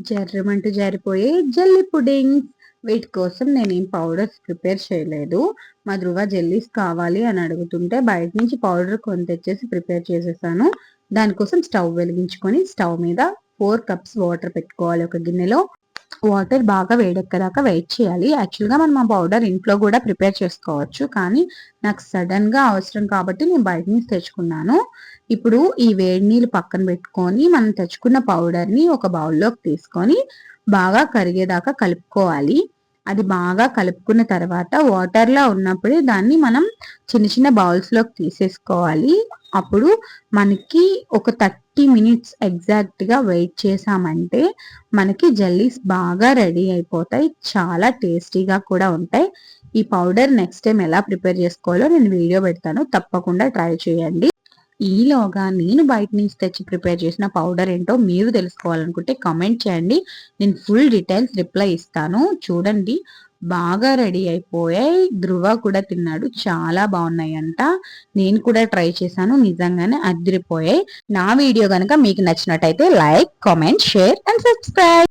జర్రమంటూ జారిపోయే jelly puddings. వీటి కోసం నేనేం పౌడర్స్ ప్రిపేర్ చేయలేదు. మా ధృవ జెల్లీస్ కావాలి అని అడుగుతుంటే బయట నుంచి పౌడర్ కొని తెచ్చేసి ప్రిపేర్ చేసేసాను. దానికోసం స్టవ్ వెలిగించుకొని స్టవ్ మీద 4 కప్స్ వాటర్ పెట్టుకోవాలి ఒక గిన్నెలో. వాటర్ బాగా వేడెక్కదాకా వెయిట్ చేయాలి. యాక్చువల్‌గా మనం ఆ పౌడర్ ఇంట్లో గూడా ప్రిపేర్ చేసుకోవచ్చు. కానీ నాకు సడెన్‌గా అవసరం కాబట్టి నేను బయట నుంచి తెచ్చుకున్నాను. ఇప్పుడు ఈ వేడి నీళ్ళు పక్కన పెట్టుకొని మనం తెచ్చుకున్న పౌడర్‌ని ఒక బౌల్‌లోకి తీసుకొని బాగా కరిగేదాకా కలుపుకోవాలి. అది బాగా కలుపుకున్న తర్వాత వాటర్‌లా ఉన్నప్పుడే దాన్ని మనం చిన్న చిన్న బౌల్స్‌లోకి తీసేసుకోవాలి. అప్పుడు మనకి ఒక 30 మినిట్స్ ఎగ్జాక్ట్‌గా వెయిట్ చేశామంటే మనకి జెల్లీస్ బాగా రెడీ అయిపోతాయి. చాలా టేస్టీగా కూడా ఉంటాయి. ఈ పౌడర్ నెక్స్ట్ టైం ఎలా ప్రిపేర్ చేసుకోవాలో నేను వీడియో పెడతాను. తప్పకుండా ట్రై చేయండి. ఈలోగా నేను బయట నుంచి తెచ్చి ప్రిపేర్ చేసిన పౌడర్ ఏంటో మీరు తెలుసుకోవాలనుకుంటే కామెంట్ చేయండి. నేను ఫుల్ డీటెయిల్స్ రిప్లై ఇస్తాను. చూడండి బాగా రెడీ అయిపోయాయి. ధృవ కూడా తిన్నాడు. చాలా బాగున్నాయంట. నేను కూడా ట్రై చేశాను. నిజంగానే అదిరిపోయాయి. నా వీడియో కనుక మీకు నచ్చినట్టయితే like, comment, share and subscribe.